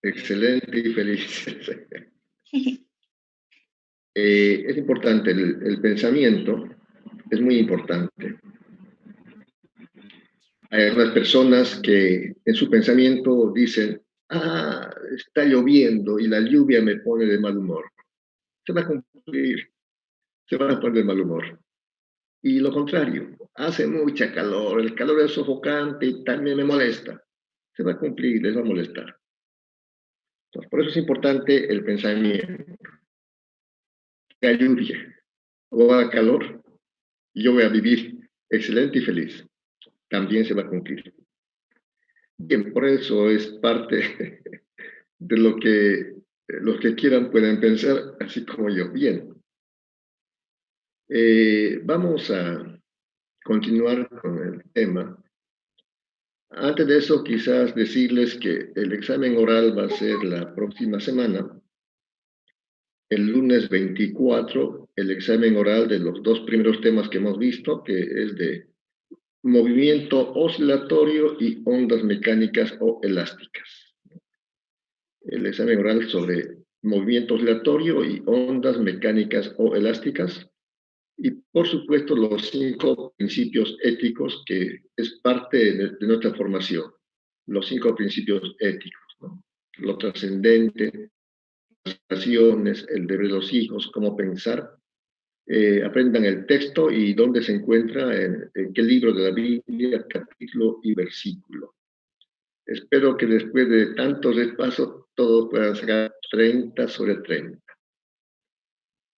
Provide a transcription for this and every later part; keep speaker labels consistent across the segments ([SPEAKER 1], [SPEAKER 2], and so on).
[SPEAKER 1] excelente y feliz. Es importante, el pensamiento es muy importante. Hay algunas personas que en su pensamiento dicen, está lloviendo y la lluvia me pone de mal humor. Se va a cumplir, se van a poner de mal humor. Y lo contrario, hace mucha calor, el calor es sofocante y también me molesta. Se va a cumplir, les va a molestar. Entonces, por eso es importante el pensamiento. Que haya lluvia o haga calor, yo voy a vivir excelente y feliz. También se va a cumplir. Bien, por eso es parte de lo que los que quieran pueden pensar, así como yo. Bien, vamos a continuar con el tema. Antes de eso, quizás decirles que el examen oral va a ser la próxima semana. El lunes 24, el examen oral de los dos primeros temas que hemos visto, que es de movimiento oscilatorio y ondas mecánicas o elásticas. El examen oral sobre movimiento oscilatorio y ondas mecánicas o elásticas. Y por supuesto los 5 principios éticos que es parte de nuestra formación. Los 5 principios éticos, ¿no? Lo trascendente, las relaciones, el deber de los hijos, cómo pensar. Aprendan el texto y dónde se encuentra, en qué libro de la Biblia, capítulo y versículo. Espero que después de tantos repasos todos puedan sacar 30 sobre 30.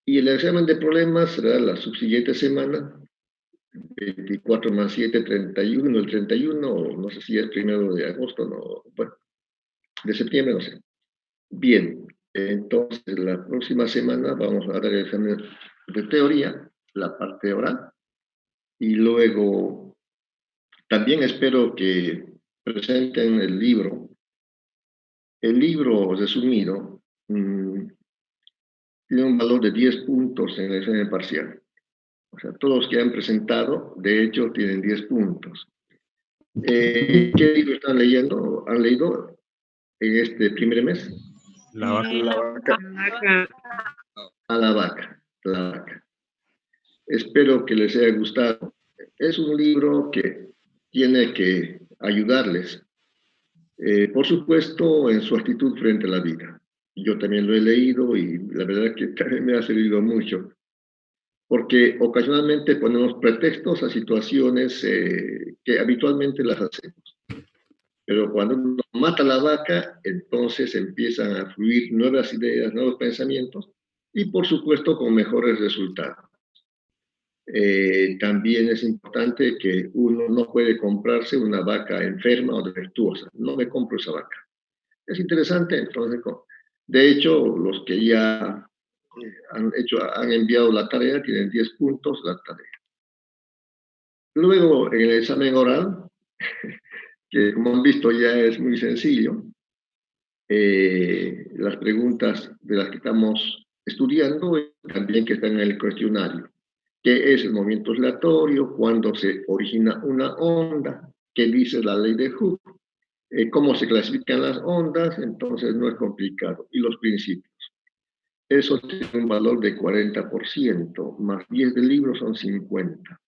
[SPEAKER 1] Y el examen de problemas será la subsiguiente semana, 24 más 7, 31, el 31, no sé si es 1 de agosto, no, bueno, de septiembre, no sé. Bien, entonces la próxima semana vamos a dar el examen de teoría, la parte oral, y luego también espero que presenten el libro. El libro resumido tiene un valor de 10 puntos en el examen parcial. O sea, todos los que han presentado, de hecho, tienen 10 puntos. ¿Qué libro están leyendo? ¿Han leído en este primer mes?
[SPEAKER 2] La vaca.
[SPEAKER 1] La vaca. A la vaca. La vaca. Espero que les haya gustado. Es un libro que tiene que ayudarles, por supuesto, en su actitud frente a la vida. Yo también lo he leído y la verdad que también me ha servido mucho, porque ocasionalmente ponemos pretextos a situaciones que habitualmente las hacemos. Pero cuando uno mata la vaca, entonces empiezan a fluir nuevas ideas, nuevos pensamientos y por supuesto con mejores resultados. También es importante que uno no puede comprarse una vaca enferma o defectuosa. No me compro esa vaca. Es interesante, entonces, de hecho, los que ya han enviado la tarea tienen 10 puntos la tarea. Luego, en el examen oral, que como han visto ya es muy sencillo, las preguntas de las que estamos estudiando y también que están en el cuestionario. ¿Qué es el movimiento oscilatorio? ¿Cuándo se origina una onda? ¿Qué dice la ley de Hooke? ¿Cómo se clasifican las ondas? Entonces no es complicado. Y los principios. Eso tiene un valor de 40%, más 10 del libro son 50.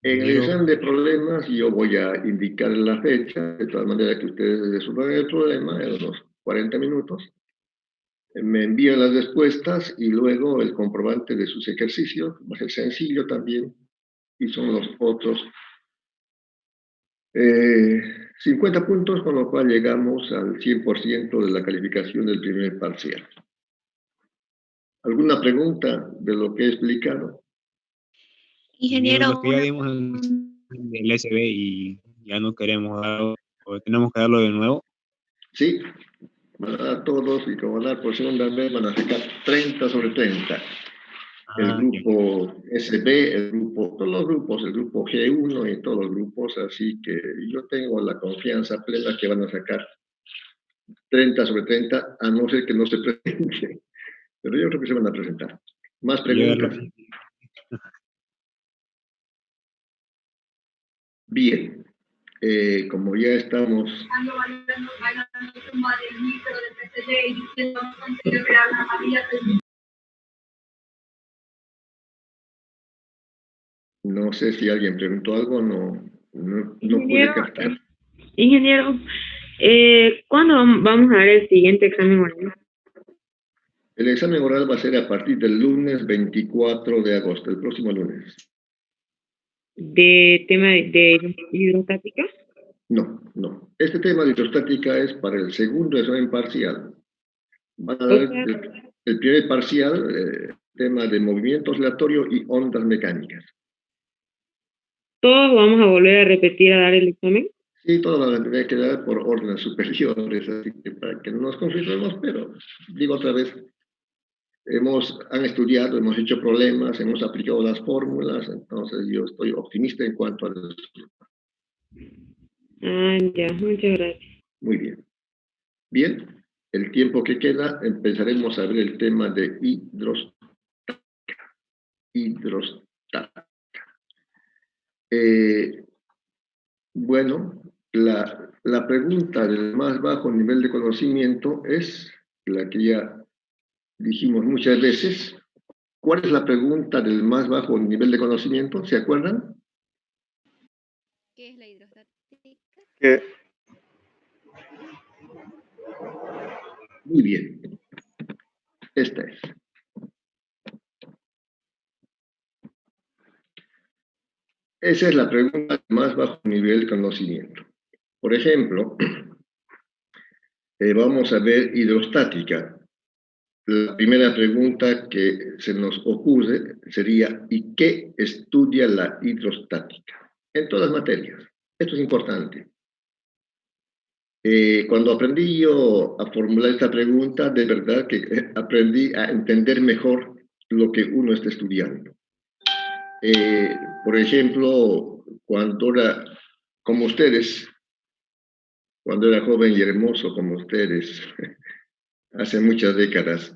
[SPEAKER 1] En el examen de problemas yo voy a indicar la fecha, de tal manera que ustedes resuelvan el problema en unos 40 minutos, me envían las respuestas y luego el comprobante de sus ejercicios, va a ser sencillo también, y son los otros 50 puntos, con lo cual llegamos al 100% de la calificación del primer parcial. ¿Alguna pregunta de lo que he explicado?
[SPEAKER 2] Ingeniero, que ya dimos el SB y ya no queremos darlo, o tenemos que darlo de nuevo.
[SPEAKER 1] Sí, van a dar todos y como van a dar por segunda vez van a sacar 30 sobre 30. El grupo SB, todos los grupos, el grupo G1 y todos los grupos, así que yo tengo la confianza plena que van a sacar 30 sobre 30, a no ser que no se presenten, pero yo creo que se van a presentar. ¿Más preguntas? Bien. como ya estamos... No sé si alguien preguntó algo, no pude captar.
[SPEAKER 3] Ingeniero, ¿cuándo vamos a dar el siguiente examen oral?
[SPEAKER 1] El examen oral va a ser a partir del lunes 24 de agosto, el próximo lunes.
[SPEAKER 3] ¿De tema de hidrostática?
[SPEAKER 1] No. Este tema de hidrostática es para el segundo examen parcial. Van a dar el primer parcial, tema de movimiento oscilatorio y ondas mecánicas.
[SPEAKER 3] ¿Todos vamos a volver a repetir a dar el examen?
[SPEAKER 1] Sí, todos van a tener que dar por órdenes superiores, así que para que no nos confundamos, pero digo otra vez, han estudiado, hemos hecho problemas, hemos aplicado las fórmulas, entonces yo estoy optimista en cuanto a eso.
[SPEAKER 3] Ya, muchas gracias.
[SPEAKER 1] Muy bien. Bien, el tiempo que queda, empezaremos a ver el tema de hidrostática. Bueno, la pregunta del más bajo nivel de conocimiento es la que ya dijimos muchas veces. ¿Cuál es la pregunta del más bajo nivel de conocimiento? ¿Se acuerdan?
[SPEAKER 4] ¿Qué es la hidrostática?
[SPEAKER 1] Muy bien. Esta es. Esa es la pregunta del más bajo nivel de conocimiento. Por ejemplo, vamos a ver hidrostática. La primera pregunta que se nos ocurre sería, ¿y qué estudia la hidrostática? En todas las materias. Esto es importante. Cuando aprendí yo a formular esta pregunta, de verdad que aprendí a entender mejor lo que uno está estudiando. Por ejemplo, cuando era como ustedes, cuando era joven y hermoso como ustedes, hace muchas décadas.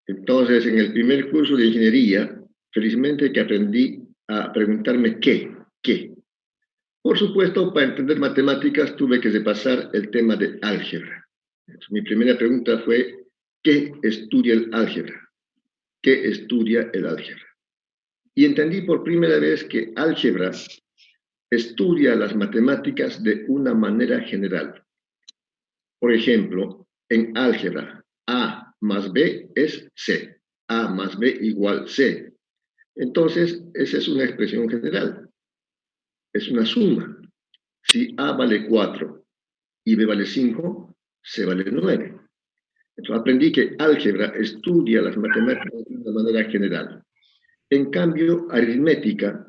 [SPEAKER 1] Entonces, en el primer curso de ingeniería, felizmente que aprendí a preguntarme ¿qué? Por supuesto, para entender matemáticas tuve que repasar el tema de álgebra. Mi primera pregunta fue, ¿qué estudia el álgebra? ¿Qué estudia el álgebra? Y entendí por primera vez que álgebra estudia las matemáticas de una manera general. Por ejemplo, en álgebra, A más B es C. A más B igual C. Entonces, esa es una expresión general. Es una suma. Si A vale 4 y B vale 5, C vale 9. Entonces aprendí que álgebra estudia las matemáticas de una manera general. En cambio, aritmética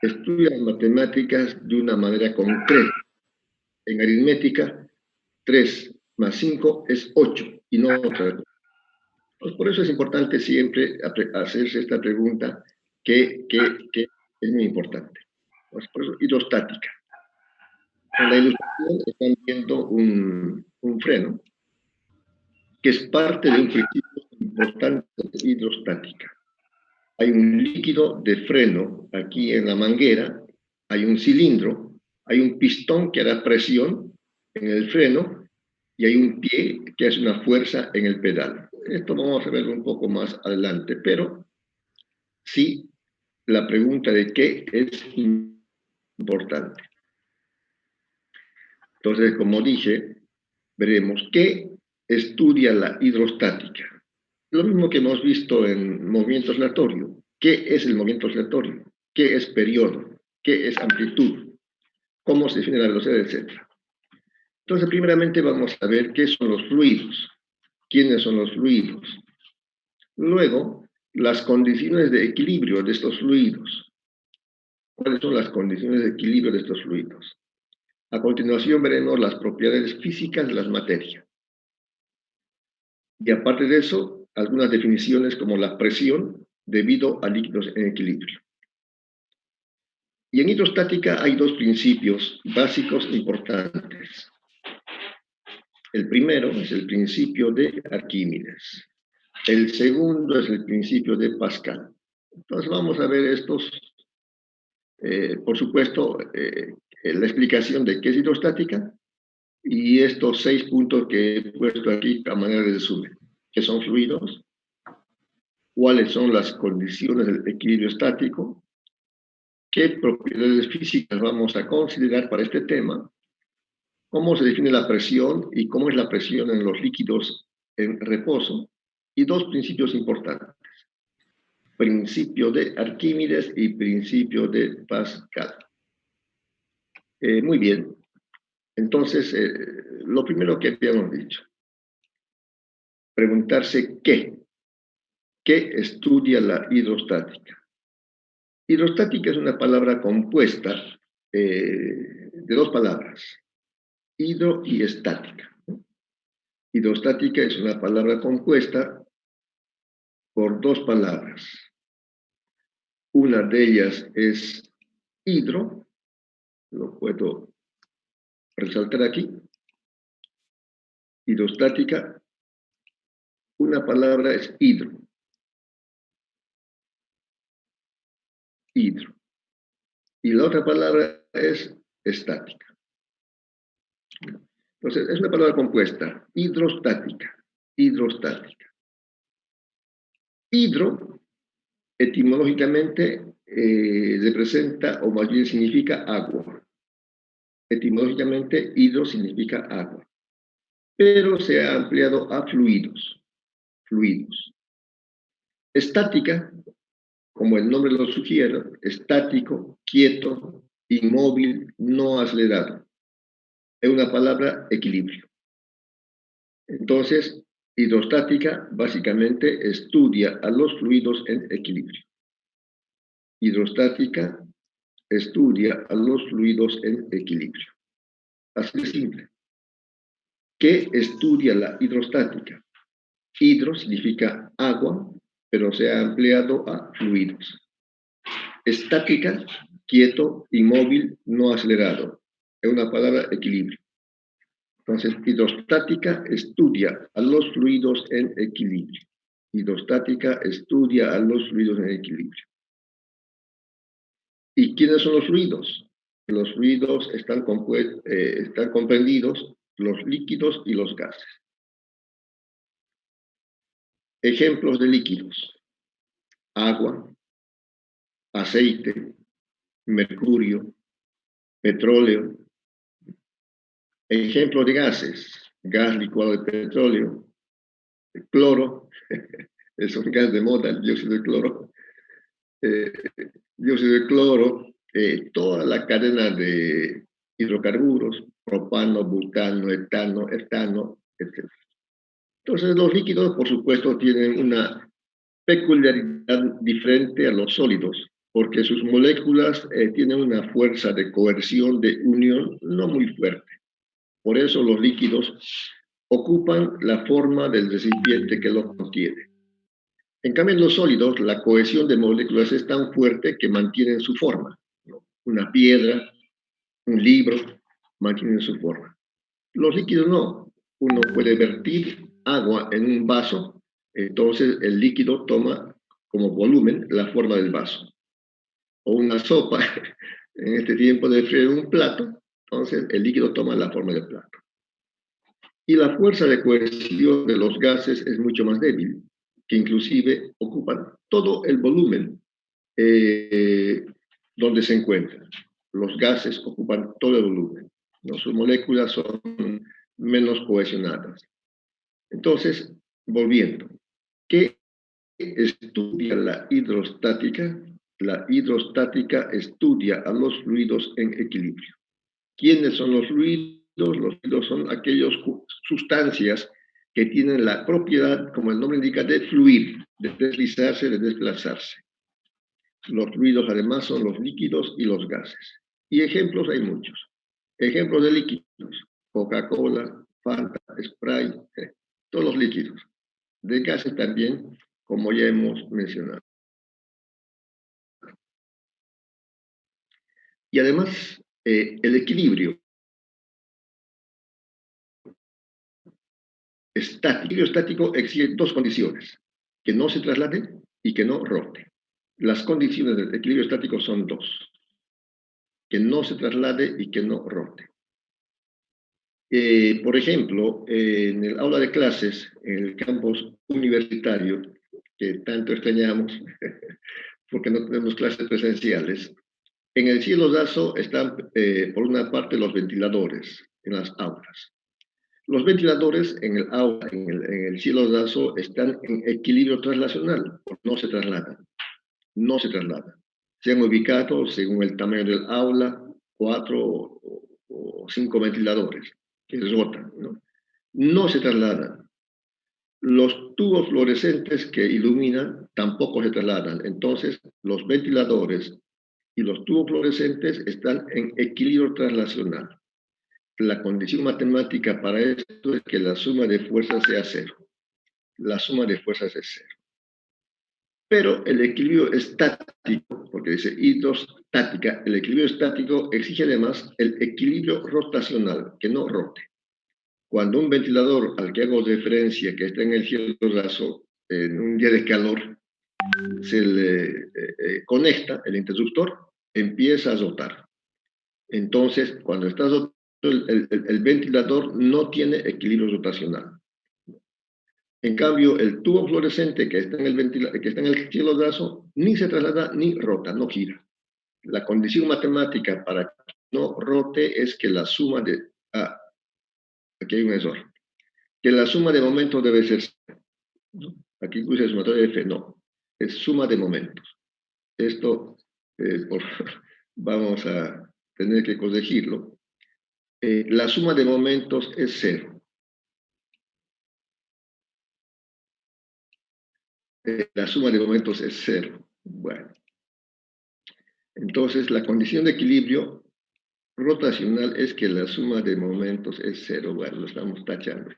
[SPEAKER 1] estudia las matemáticas de una manera concreta. En aritmética, 3 más 5 es 8 y no otra cosa. Pues por eso es importante siempre hacerse esta pregunta que es muy importante. Pues por eso, hidrostática. En la ilustración están viendo un freno que es parte de un principio importante de hidrostática. Hay un líquido de freno aquí en la manguera, hay un cilindro, hay un pistón que hará presión en el freno y hay un pie que hace una fuerza en el pedal. Esto vamos a verlo un poco más adelante, pero sí, la pregunta de qué es importante. Entonces, como dije, veremos qué estudia la hidrostática. Lo mismo que hemos visto en movimiento oscilatorio. ¿Qué es el movimiento oscilatorio? ¿Qué es periodo? ¿Qué es amplitud? ¿Cómo se define la velocidad, etcétera? Entonces, primeramente vamos a ver qué son los fluidos. ¿Quiénes son los fluidos? Luego, las condiciones de equilibrio de estos fluidos. ¿Cuáles son las condiciones de equilibrio de estos fluidos? A continuación veremos las propiedades físicas de las materias. Y aparte de eso, algunas definiciones como la presión debido a líquidos en equilibrio. Y en hidrostática hay dos principios básicos importantes. El primero es el principio de Arquímedes. El segundo es el principio de Pascal. Entonces vamos a ver estos Por supuesto, la explicación de qué es hidrostática y estos 6 puntos que he puesto aquí a manera de resumen. ¿Qué son fluidos? ¿Cuáles son las condiciones del equilibrio estático? ¿Qué propiedades físicas vamos a considerar para este tema? ¿Cómo se define la presión y cómo es la presión en los líquidos en reposo? Y 2 principios importantes. Principio de Arquímedes y principio de Pascal. Muy bien. Entonces, lo primero que habíamos dicho. Preguntarse ¿qué? ¿Qué estudia la hidrostática? Hidrostática es una palabra compuesta de 2 palabras. Hidro y estática. Hidrostática es una palabra compuesta por 2 palabras. Una de ellas es hidro, lo puedo resaltar aquí. Hidrostática, una palabra es hidro. Hidro. Y la otra palabra es estática. Entonces, es una palabra compuesta, hidrostática, hidrostática. Hidro, etimológicamente, representa, o más bien significa agua. Etimológicamente, hidro significa agua. Pero se ha ampliado a fluidos. Fluidos. Estática, como el nombre lo sugiere, estático, quieto, inmóvil, no acelerado. Es una palabra equilibrio. Entonces, hidrostática básicamente estudia a los fluidos en equilibrio. Hidrostática estudia a los fluidos en equilibrio. Así de simple. ¿Qué estudia la hidrostática? Hidro significa agua, pero se ha ampliado a fluidos. Estática, quieto, inmóvil, no acelerado. Es una palabra equilibrio. Entonces, hidrostática estudia a los fluidos en equilibrio. Hidrostática estudia a los fluidos en equilibrio. ¿Y quiénes son los fluidos? Los fluidos están comprendidos los líquidos y los gases. Ejemplos de líquidos: agua, aceite, mercurio, petróleo. Ejemplos de gases: gas licuado de petróleo, cloro, es un gas de moda, el dióxido de cloro, toda la cadena de hidrocarburos, propano, butano, etano, etano, etc. Entonces, los líquidos, por supuesto, tienen una peculiaridad diferente a los sólidos, porque sus moléculas tienen una fuerza de coerción, de unión, no muy fuerte. Por eso los líquidos ocupan la forma del recipiente que los contiene. En cambio, en los sólidos, la cohesión de moléculas es tan fuerte que mantienen su forma, ¿no? Una piedra, un libro, mantienen su forma. Los líquidos no. Uno puede vertir agua en un vaso, entonces el líquido toma como volumen la forma del vaso. O una sopa, en este tiempo de frío, un plato, entonces el líquido toma la forma del plato. Y la fuerza de cohesión de los gases es mucho más débil, que inclusive ocupan todo el volumen donde se encuentran. Los gases ocupan todo el volumen, ¿no? Sus moléculas son menos cohesionadas. Entonces, volviendo, ¿qué estudia la hidrostática? La hidrostática estudia a los fluidos en equilibrio. ¿Quiénes son los fluidos? Los fluidos son aquellas sustancias que tienen la propiedad, como el nombre indica, de fluir, de deslizarse, de desplazarse. Los fluidos además son los líquidos y los gases. Y ejemplos hay muchos. Ejemplos de líquidos: Coca-Cola, Fanta, Sprite, todos los líquidos. De gases también, como ya hemos mencionado. Y además, el equilibrio estático exige 2 condiciones: que no se traslade y que no rote. Las condiciones del equilibrio estático son 2. que no se traslade y que no rote. Por ejemplo, en el aula de clases, en el campus universitario, que tanto extrañamos, porque no tenemos clases presenciales, en el cielo raso están, por una parte, los ventiladores en las aulas. Los ventiladores en el aula, en el cielo raso, están en equilibrio traslacional, no se trasladan. No se trasladan. Se han ubicado, según el tamaño del aula, 4 o 5 ventiladores que rotan, ¿no? No se trasladan. Los tubos fluorescentes que iluminan tampoco se trasladan. Entonces, los ventiladores y los tubos fluorescentes están en equilibrio traslacional. La condición matemática para esto es que la suma de fuerzas sea cero. La suma de fuerzas es cero. Pero el equilibrio estático, porque dice hidrostática, el equilibrio estático exige además el equilibrio rotacional, que no rote. Cuando un ventilador al que hago referencia, que está en el cielo raso, en un día de calor, se le conecta el interruptor, empieza a rotar. Entonces, cuando está rotando, el ventilador no tiene equilibrio rotacional. En cambio, el tubo fluorescente que está en el cielo raso ni se traslada ni rota, no gira. La condición matemática para que no rote es que la suma de... aquí hay un error. Que la suma de momentos debe ser... Aquí puse sumatoria de F, no. Es suma de momentos. Esto vamos a tener que corregirlo. La suma de momentos es cero. La suma de momentos es cero. Bueno. Entonces, la condición de equilibrio rotacional es que la suma de momentos es cero. Bueno, lo estamos tachando.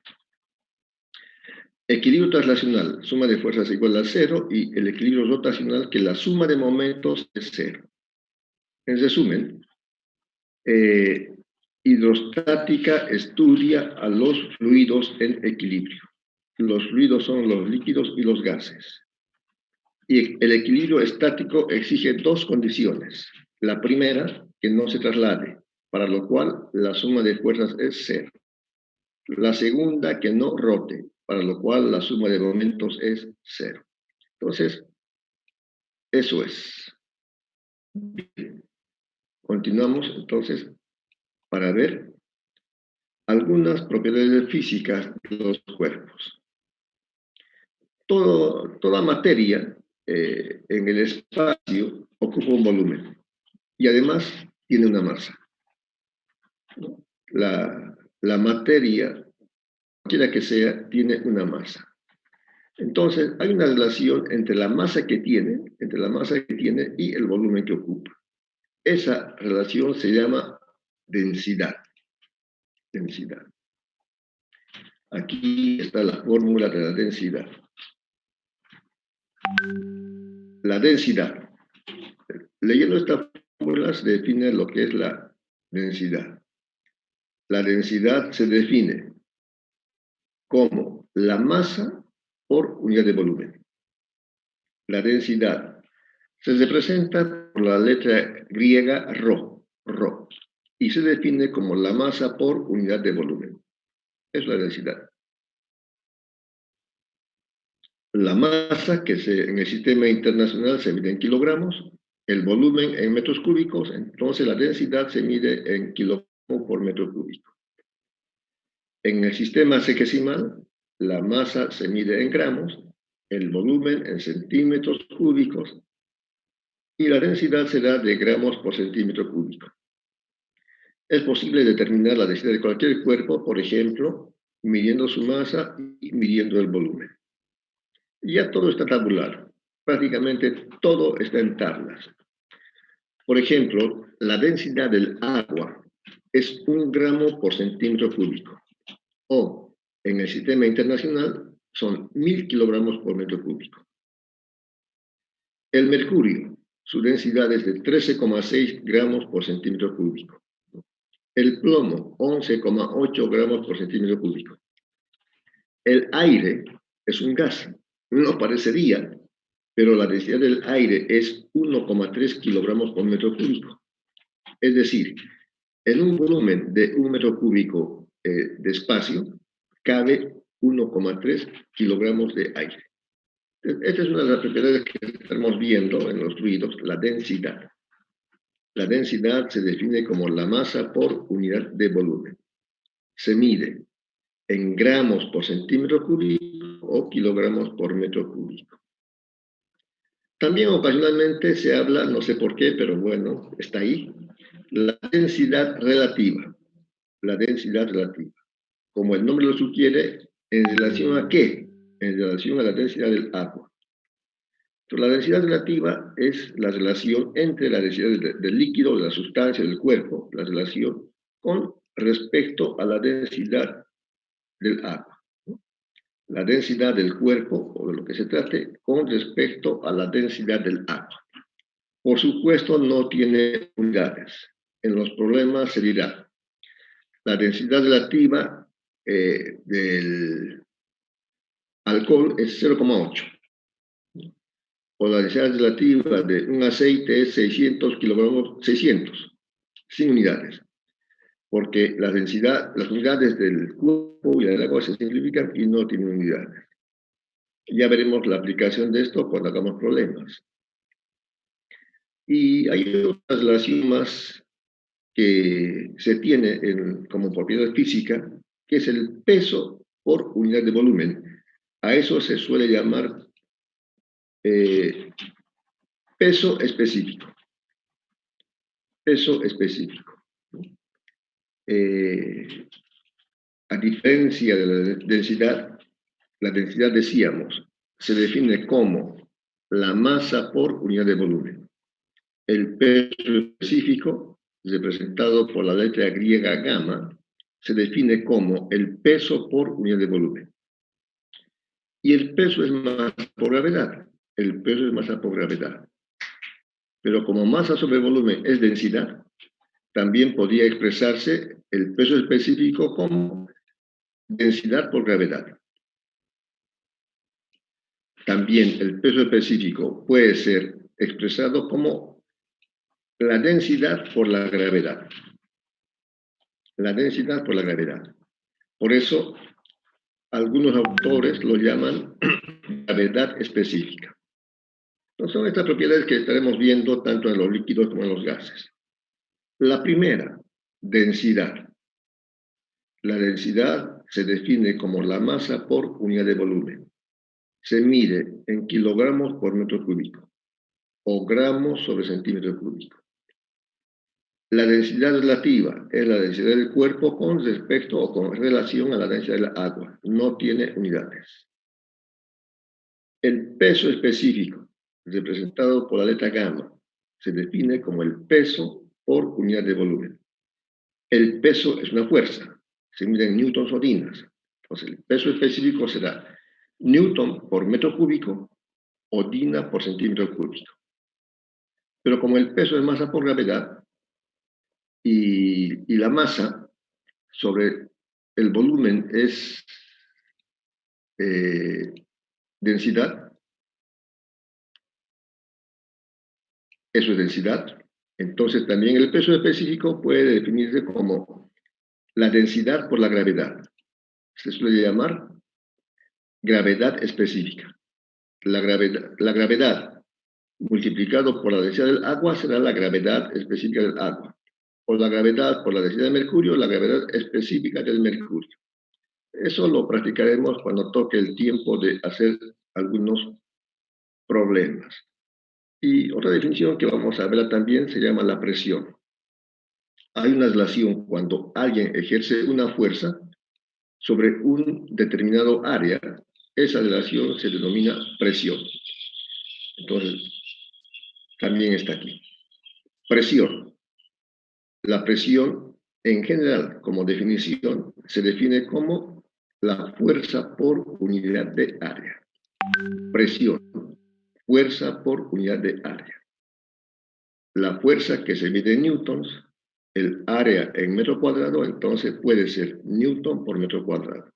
[SPEAKER 1] Equilibrio traslacional, suma de fuerzas igual a cero, y el equilibrio rotacional, que la suma de momentos es cero. En resumen, hidrostática estudia a los fluidos en equilibrio. Los fluidos son los líquidos y los gases. Y el equilibrio estático exige dos condiciones. La primera, que no se traslade, para lo cual la suma de fuerzas es cero. La segunda, que no rote, para lo cual la suma de momentos es cero. Entonces, eso es. Bien. Continuamos entonces para ver algunas propiedades físicas de los cuerpos. Toda materia en el espacio ocupa un volumen y además tiene una masa. La materia, cualquiera que sea, tiene una masa. Entonces, hay una relación entre la masa que tiene y el volumen que ocupa. Esa relación se llama densidad. Densidad. Aquí está la fórmula de la densidad. La densidad. Leyendo esta fórmula se define lo que es la densidad. La densidad se define como la masa por unidad de volumen. La densidad se representa por la letra griega rho, y se define como la masa por unidad de volumen. Es la densidad. La masa que en el sistema internacional se mide en kilogramos, el volumen en metros cúbicos, entonces la densidad se mide en kilogramos por metro cúbico. En el sistema sexagesimal, la masa se mide en gramos, el volumen en centímetros cúbicos y la densidad se da de gramos por centímetro cúbico. Es posible determinar la densidad de cualquier cuerpo, por ejemplo, midiendo su masa y midiendo el volumen. Ya todo está tabular. Prácticamente todo está en tablas. Por ejemplo, la densidad del agua es 1 gramo por centímetro cúbico. O, en el sistema internacional, son 1000 kilogramos por metro cúbico. El mercurio, su densidad es de 13,6 gramos por centímetro cúbico. El plomo, 11,8 gramos por centímetro cúbico. El aire es un gas. No parecería, pero la densidad del aire es 1,3 kilogramos por metro cúbico. Es decir, en un volumen de 1 metro cúbico de espacio, cabe 1,3 kilogramos de aire. Esta es una de las propiedades que estamos viendo en los fluidos, la densidad. La densidad se define como la masa por unidad de volumen. Se mide en gramos por centímetro cúbico o kilogramos por metro cúbico. También ocasionalmente se habla, no sé por qué, pero bueno, está ahí, la densidad relativa. La densidad relativa. Como el nombre lo sugiere, ¿en relación a qué? En relación a la densidad del agua. Entonces, la densidad relativa es la relación entre la densidad del líquido, de la sustancia, del cuerpo, la relación con respecto a la densidad del agua. ¿No? La densidad del cuerpo, o de lo que se trate, con respecto a la densidad del agua. Por supuesto, no tiene unidades. En los problemas se dirá, la densidad relativa del alcohol es 0,8. O la densidad relativa de un aceite es 600 kilogramos, 600, sin unidades. Porque las unidades del cuerpo y del agua se simplifican y no tienen unidades. Ya veremos la aplicación de esto cuando hagamos problemas. Y hay otra relación más que se tiene como propiedad física, que es el peso por unidad de volumen. A eso se suele llamar peso específico. Peso específico. A diferencia de la densidad decíamos, se define como la masa por unidad de volumen. El peso específico, representado por la letra griega gamma, se define como el peso por unidad de volumen. Y el peso es masa por gravedad. El peso es masa por gravedad. Pero como masa sobre volumen es densidad, también podría expresarse el peso específico como densidad por gravedad. También el peso específico puede ser expresado como la densidad por la gravedad. La densidad por la gravedad. Por eso, algunos autores lo llaman gravedad específica. Entonces, son estas propiedades que estaremos viendo tanto en los líquidos como en los gases. La primera, densidad. La densidad se define como la masa por unidad de volumen. Se mide en kilogramos por metro cúbico o gramos sobre centímetro cúbico. La densidad relativa es la densidad del cuerpo con respecto o con relación a la densidad del agua. No tiene unidades. El peso específico, representado por la letra gamma, se define como el peso por unidad de volumen. El peso es una fuerza, se mide en newtons o dinas. Entonces, el peso específico será newton por metro cúbico o dina por centímetro cúbico. Pero como el peso es masa por gravedad y la masa sobre el volumen es densidad, eso es densidad, entonces también el peso específico puede definirse como la densidad por la gravedad. Se suele llamar gravedad específica. La gravedad multiplicado por la densidad del agua será la gravedad específica del agua. Por la gravedad por la densidad de mercurio, la gravedad específica del mercurio. Eso lo practicaremos cuando toque el tiempo de hacer algunos problemas. Y otra definición que vamos a ver también se llama la presión. Hay una relación cuando alguien ejerce una fuerza sobre un determinado área, esa relación se denomina presión. Entonces, también está aquí. Presión. La presión, en general, como definición, se define como la fuerza por unidad de área. Presión, fuerza por unidad de área. La fuerza que se mide en newtons, el área en metro cuadrado, entonces puede ser newton por metro cuadrado.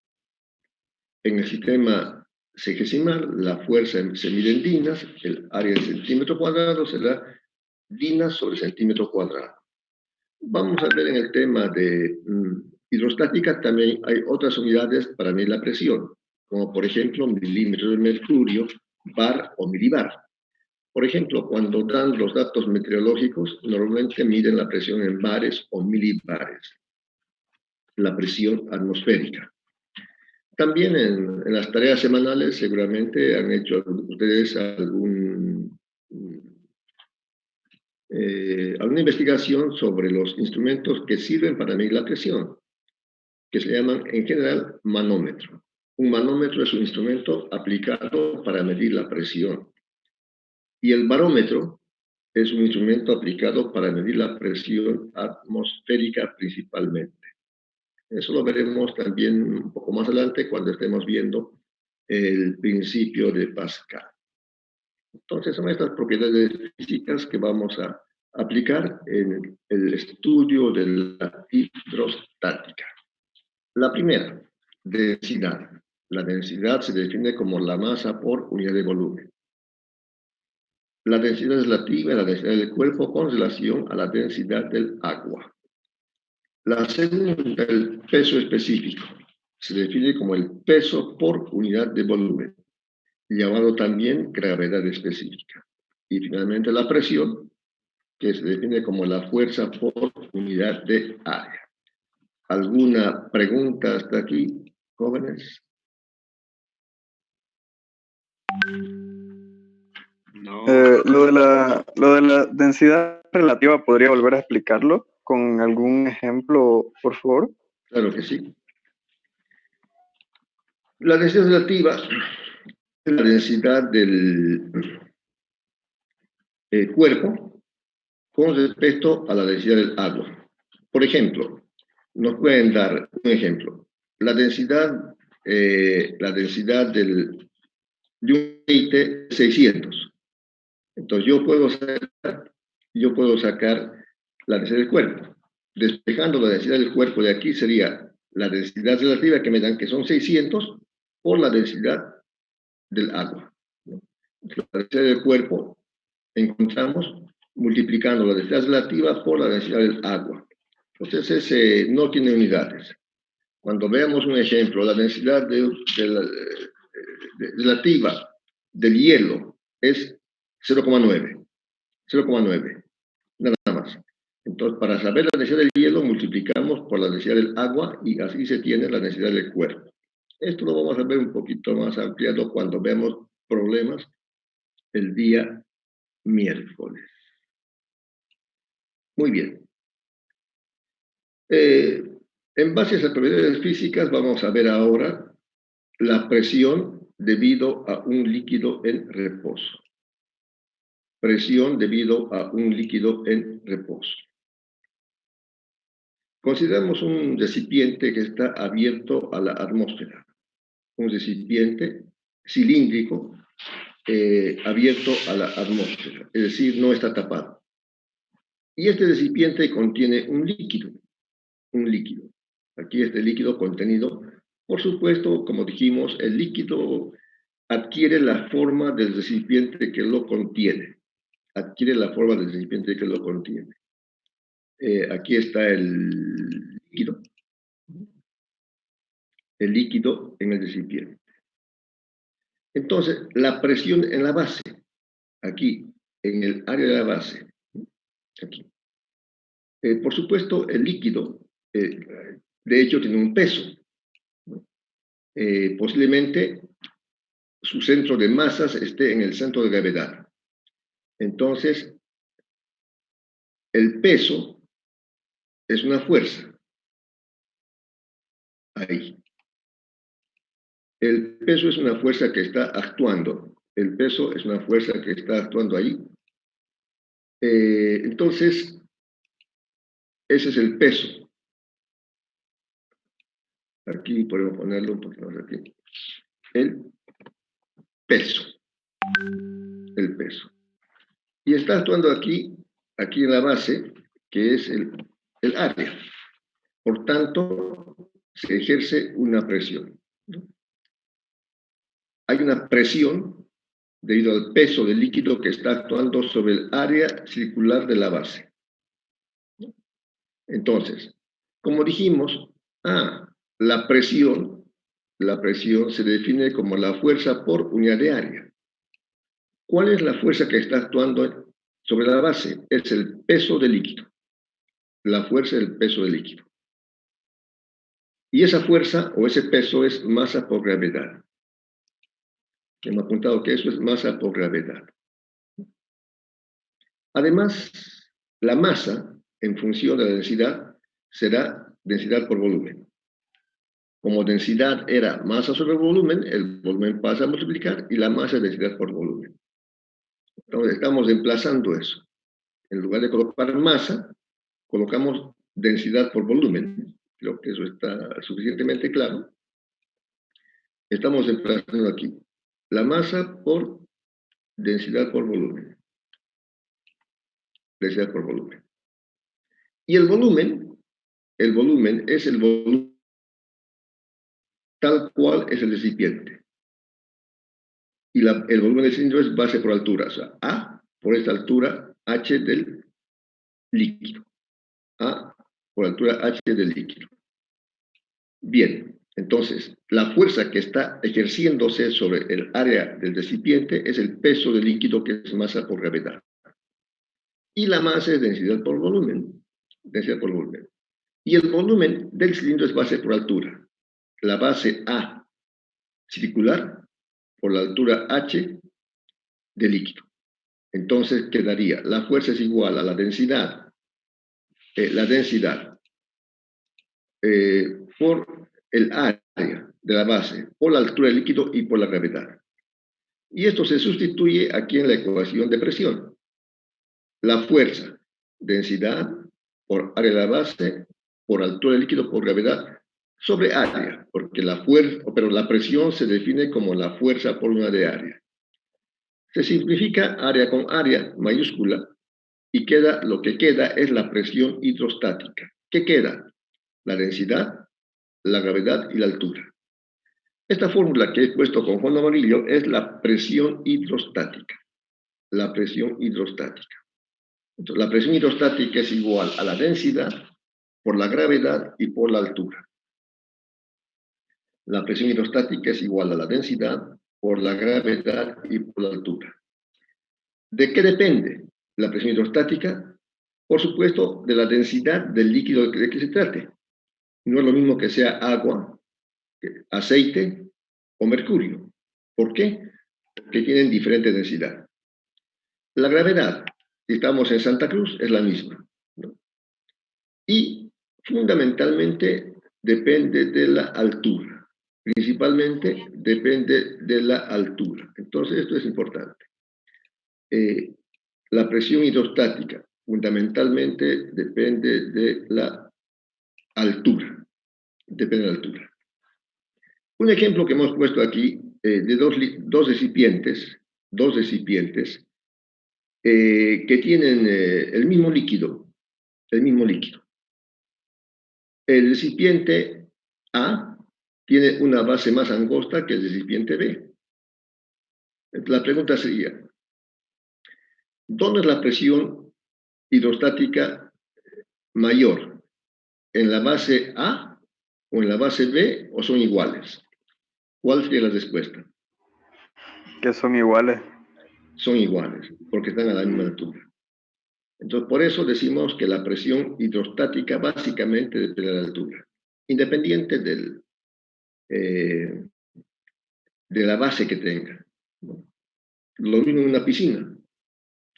[SPEAKER 1] En el sistema sexagesimal, la fuerza se mide en dinas, el área en centímetro cuadrado será dinas sobre centímetro cuadrado. Vamos a ver en el tema de hidrostática también hay otras unidades para medir la presión, como por ejemplo milímetros de mercurio, bar o milibar. Por ejemplo, cuando dan los datos meteorológicos, normalmente miden la presión en bares o milibares, la presión atmosférica. También en las tareas semanales seguramente han hecho ustedes alguna investigación sobre los instrumentos que sirven para medir la presión, que se llaman en general manómetro. Un manómetro es un instrumento aplicado para medir la presión. Y el barómetro es un instrumento aplicado para medir la presión atmosférica principalmente. Eso lo veremos también un poco más adelante cuando estemos viendo el principio de Pascal. Entonces son estas propiedades físicas que vamos a aplicar en el estudio de la hidrostática. La primera, densidad. La densidad se define como la masa por unidad de volumen. La densidad es relativa a la densidad del cuerpo con relación a la densidad del agua. La segunda, el peso específico, se define como el peso por unidad de volumen, llamado también gravedad específica. Y finalmente la presión, que se define como la fuerza por unidad de área. ¿Alguna pregunta hasta aquí, jóvenes?
[SPEAKER 2] No.
[SPEAKER 5] Lo de la densidad relativa, ¿podría volver a explicarlo con algún ejemplo, por favor?
[SPEAKER 1] Claro que sí. La densidad relativa es la densidad del cuerpo con respecto a la densidad del agua. Por ejemplo, nos pueden dar un ejemplo. La densidad de un aceite es 600. Entonces yo puedo sacar la densidad del cuerpo. Despejando la densidad del cuerpo de aquí sería la densidad relativa que me dan, que son 600, por la densidad del agua. La densidad del cuerpo encontramos multiplicando la densidad relativa por la densidad del agua. Entonces ese no tiene unidades. Cuando veamos un ejemplo, la densidad relativa del hielo es 0,9. 0,9. Nada más. Entonces, para saber la densidad del hielo, multiplicamos por la densidad del agua y así se tiene la densidad del cuerpo. Esto lo vamos a ver un poquito más ampliado cuando veamos problemas el día miércoles. Muy bien. En base a esas propiedades físicas, vamos a ver ahora la presión debido a un líquido en reposo. Presión debido a un líquido en reposo. Consideramos un recipiente que está abierto a la atmósfera. Un recipiente cilíndrico abierto a la atmósfera, es decir, no está tapado. Y este recipiente contiene un líquido. Aquí este líquido contenido, por supuesto, como dijimos, el líquido adquiere la forma del recipiente que lo contiene. Adquiere la forma del recipiente que lo contiene. Aquí está el líquido en el recipiente. Entonces, la presión en la base, aquí, en el área de la base, aquí. Por supuesto, el líquido, de hecho, tiene un peso. Posiblemente su centro de masas esté en el centro de gravedad. Entonces, el peso es una fuerza. Ahí. El peso es una fuerza que está actuando. El peso es una fuerza que está actuando ahí. Entonces, ese es el peso. Aquí podemos ponerlo un poquito más aquí. El peso. El peso. Y está actuando aquí en la base, que es el área. Por tanto, se ejerce una presión, ¿no? Hay una presión debido al peso del líquido que está actuando sobre el área circular de la base. Entonces, como dijimos, la presión se define como la fuerza por unidad de área. ¿Cuál es la fuerza que está actuando sobre la base? Es el peso del líquido. La fuerza es el peso del líquido. Y esa fuerza o ese peso es masa por gravedad. Hemos apuntado que eso es masa por gravedad. Además, la masa, en función de la densidad, será densidad por volumen. Como densidad era masa sobre volumen, el volumen pasa a multiplicar y la masa es densidad por volumen. Entonces, estamos emplazando eso. En lugar de colocar masa, colocamos densidad por volumen. Creo que eso está suficientemente claro. Estamos emplazando aquí la masa por densidad por volumen. Densidad por volumen. Y el volumen es el volumen tal cual es el recipiente. Y el volumen del cilindro es base por altura, o sea, A por esta altura, H del líquido. A por altura H del líquido. Bien, entonces, la fuerza que está ejerciéndose sobre el área del recipiente es el peso del líquido, que es masa por gravedad. Y la masa es densidad por volumen. Densidad por volumen. Y el volumen del cilindro es base por altura. La base A circular por la altura H del líquido. Entonces quedaría, la fuerza es igual a la densidad por el área de la base, por la altura del líquido y por la gravedad. Y esto se sustituye aquí en la ecuación de presión. La fuerza, densidad por área de la base, por altura del líquido, por gravedad, sobre área, porque la presión se define como la fuerza por unidad de área. Se simplifica área con área mayúscula y lo que queda es la presión hidrostática. ¿Qué queda? La densidad, la gravedad y la altura. Esta fórmula que he puesto con fondo amarillo es la presión hidrostática. La presión hidrostática. Entonces, la presión hidrostática es igual a la densidad por la gravedad y por la altura. La presión hidrostática es igual a la densidad por la gravedad y por la altura. ¿De qué depende la presión hidrostática? Por supuesto, de la densidad del líquido de que se trate. No es lo mismo que sea agua, aceite o mercurio. ¿Por qué? Porque tienen diferente densidad. La gravedad, si estamos en Santa Cruz, es la misma, ¿no? Y fundamentalmente depende de la altura. Principalmente depende de la altura. Entonces, esto es importante. La presión hidrostática fundamentalmente depende de la altura. Depende de la altura. Un ejemplo que hemos puesto aquí de dos recipientes que tienen el mismo líquido. El recipiente A tiene una base más angosta que el recipiente B. La pregunta sería, ¿dónde es la presión hidrostática mayor? ¿En la base A o en la base B o son iguales? ¿Cuál sería la respuesta?
[SPEAKER 5] Que son iguales.
[SPEAKER 1] Son iguales, porque están a la misma altura. Entonces, por eso decimos que la presión hidrostática básicamente depende de la altura, independiente de la base que tenga, ¿no? Lo mismo en una piscina.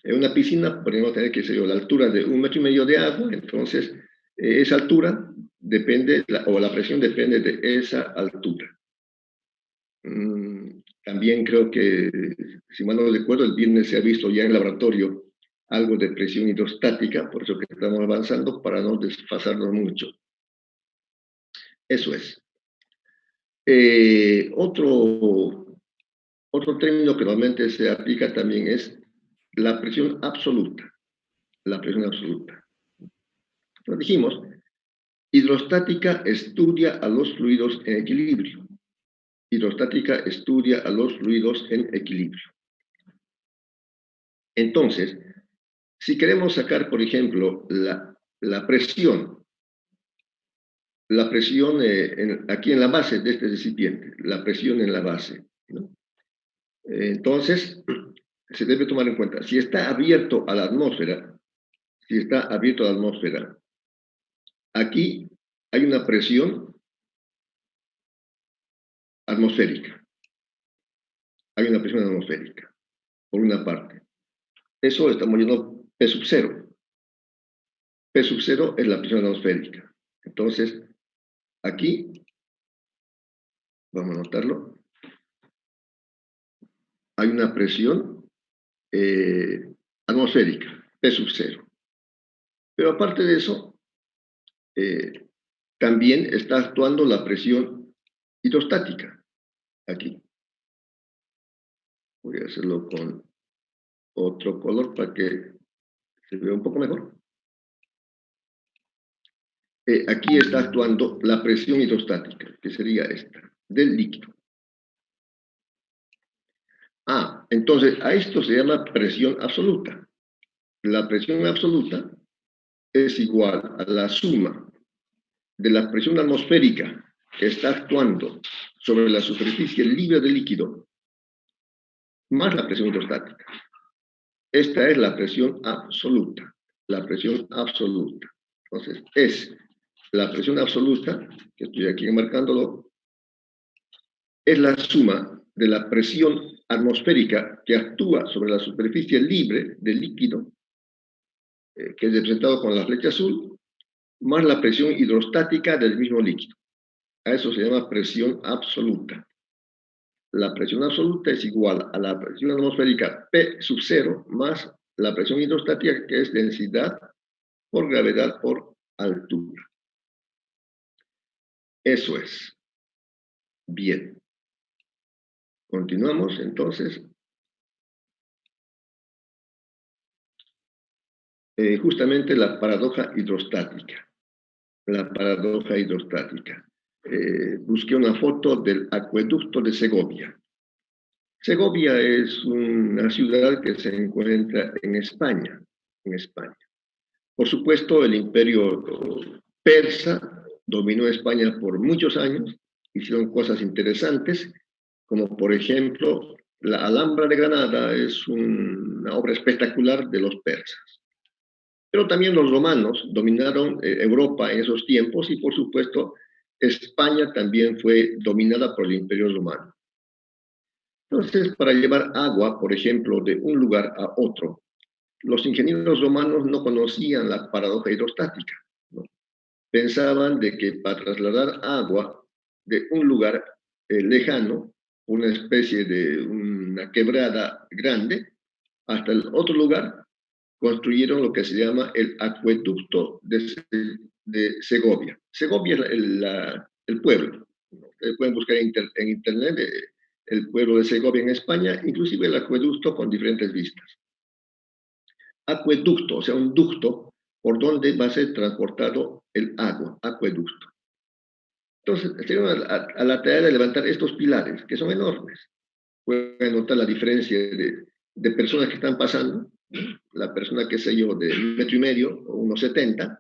[SPEAKER 1] En una piscina podemos tener, qué sé yo, la altura de 1,5 metros de agua, entonces esa altura depende, o la presión depende de esa altura. También creo que, si mal no recuerdo, el viernes se ha visto ya en el laboratorio algo de presión hidrostática, por eso que estamos avanzando para no desfasarnos mucho. Eso es. Otro término que normalmente se aplica también es la presión absoluta. La presión absoluta. Lo dijimos, hidrostática estudia a los fluidos en equilibrio. Hidrostática estudia a los fluidos en equilibrio. Entonces, si queremos sacar, por ejemplo, la presión la presión aquí en la base de este recipiente, la presión en la base, ¿no? Entonces, se debe tomar en cuenta, si está abierto a la atmósfera, aquí hay una presión atmosférica. Hay una presión atmosférica, por una parte. Eso estamos llamando P sub 0. P sub 0 es la presión atmosférica. Entonces, aquí, vamos a anotarlo, hay una presión atmosférica, P sub 0. Pero aparte de eso, también está actuando la presión hidrostática, aquí. Voy a hacerlo con otro color para que se vea un poco mejor. Aquí está actuando la presión hidrostática, que sería esta, del líquido. Entonces a esto se llama presión absoluta. La presión absoluta es igual a la suma de la presión atmosférica que está actuando sobre la superficie libre del líquido, más la presión hidrostática. Esta es la presión absoluta. La presión absoluta. Entonces, es la presión absoluta, que estoy aquí marcándolo, es la suma de la presión atmosférica que actúa sobre la superficie libre del líquido, que es representado con la flecha azul, más la presión hidrostática del mismo líquido. A eso se llama presión absoluta. La presión absoluta es igual a la presión atmosférica P sub 0 más la presión hidrostática, que es densidad por gravedad por altura. Eso es. Bien. Continuamos entonces. Justamente la paradoja hidrostática. La paradoja hidrostática. Busqué una foto del acueducto de Segovia. Segovia es una ciudad que se encuentra en España. Por supuesto, el imperio persa dominó España por muchos años, hicieron cosas interesantes, como por ejemplo, la Alhambra de Granada es una obra espectacular de los persas. Pero también los romanos dominaron Europa en esos tiempos y, por supuesto, España también fue dominada por el imperio romano. Entonces, para llevar agua, por ejemplo, de un lugar a otro, los ingenieros romanos no conocían la paradoja hidrostática, ¿no? Pensaban de que para trasladar agua de un lugar lejano, una especie de una quebrada grande, hasta el otro lugar, construyeron lo que se llama el acueducto de Segovia. Segovia es el pueblo. Ustedes pueden buscar en internet el pueblo de Segovia en España, inclusive el acueducto con diferentes vistas. Acueducto, o sea, un ducto por donde va a ser transportado el agua, acueducto. Entonces, tenemos a la tarea de levantar estos pilares, que son enormes. Pueden notar la diferencia de personas que están pasando. La persona, qué sé yo, de 1,5 metros o 1,70,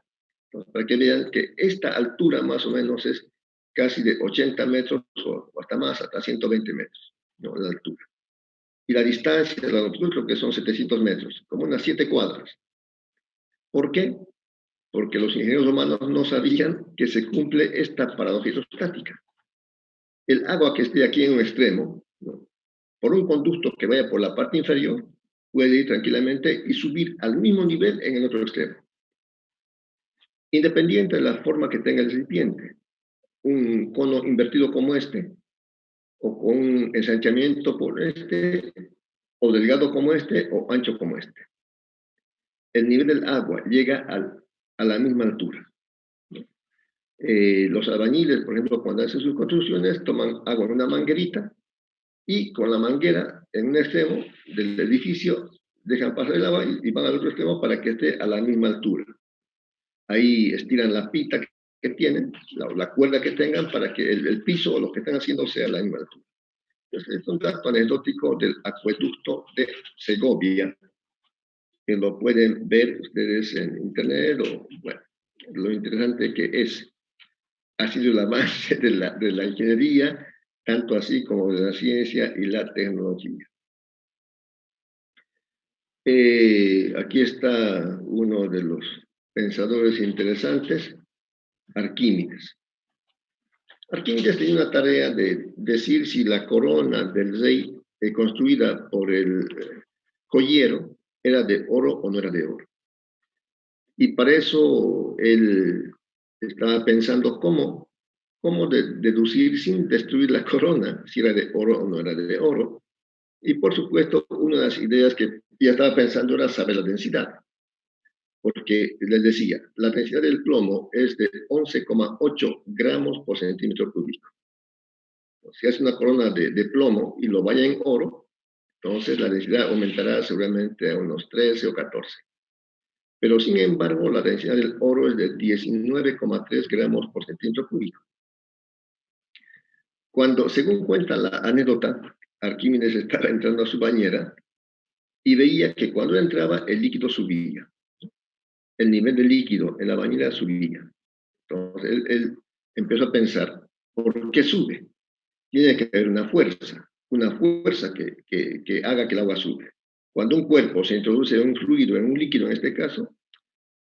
[SPEAKER 1] para que vean que esta altura más o menos es casi de 80 metros o hasta más, hasta 120 metros, ¿no? La altura. Y la distancia de la longitud creo que son 700 metros, como unas 7 cuadras. ¿Por qué? Porque los ingenieros romanos no sabían que se cumple esta paradoja hidrostática. El agua que esté aquí en un extremo, ¿no?, por un conducto que vaya por la parte inferior, puede ir tranquilamente y subir al mismo nivel en el otro extremo. Independiente de la forma que tenga el recipiente, un cono invertido como este, o con un ensanchamiento por este, o delgado como este, o ancho como este. El nivel del agua llega a la misma altura, ¿no? Los albañiles, por ejemplo, cuando hacen sus construcciones, toman agua en una manguerita y con la manguera en un extremo del edificio dejan pasar el agua y van al otro extremo para que esté a la misma altura. Ahí estiran la pita que tienen, la cuerda que tengan, para que el piso o lo que están haciendo sea a la misma altura. Entonces, es un dato anecdótico del acueducto de Segovia, que lo pueden ver ustedes en internet, o bueno, lo interesante que es. ha sido el avance de la ingeniería, tanto así como de la ciencia y la tecnología. Aquí está uno de los pensadores interesantes, Arquímedes. Arquímedes tenía una tarea de decir si la corona del rey construida por el joyero era de oro o no era de oro. Y para eso él estaba pensando cómo deducir sin destruir la corona si era de oro o no era de oro. Y por supuesto, una de las ideas que ya estaba pensando era saber la densidad. Porque les decía, la densidad del plomo es de 11,8 gramos por centímetro cúbico. Si hace una corona de plomo y lo vaya en oro, entonces la densidad aumentará seguramente a unos 13 o 14. Pero sin embargo, la densidad del oro es de 19,3 gramos por centímetro cúbico. Cuando, según cuenta la anécdota, Arquímedes estaba entrando a su bañera y veía que cuando entraba el líquido subía. El nivel de líquido en la bañera subía. Entonces él empezó a pensar, ¿por qué sube? Tiene que haber una fuerza que haga que el agua sube. Cuando un cuerpo se introduce en un fluido, en un líquido en este caso,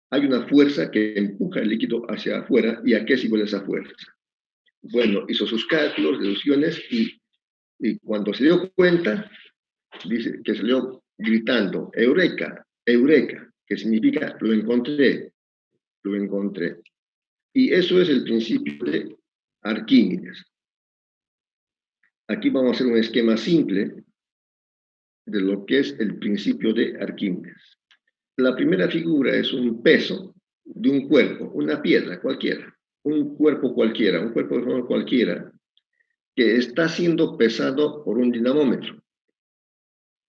[SPEAKER 1] hay una fuerza que empuja el líquido hacia afuera. ¿Y a qué es igual esa fuerza? Bueno, hizo sus cálculos, deducciones, y cuando se dio cuenta, dice que salió gritando, ¡Eureka! ¡Eureka! Que significa, lo encontré, lo encontré. Y eso es el principio de Arquímedes. Aquí vamos a hacer un esquema simple de lo que es el principio de Arquímedes. La primera figura es un peso de un cuerpo, una piedra cualquiera, un cuerpo cualquiera, un cuerpo de forma cualquiera, que está siendo pesado por un dinamómetro.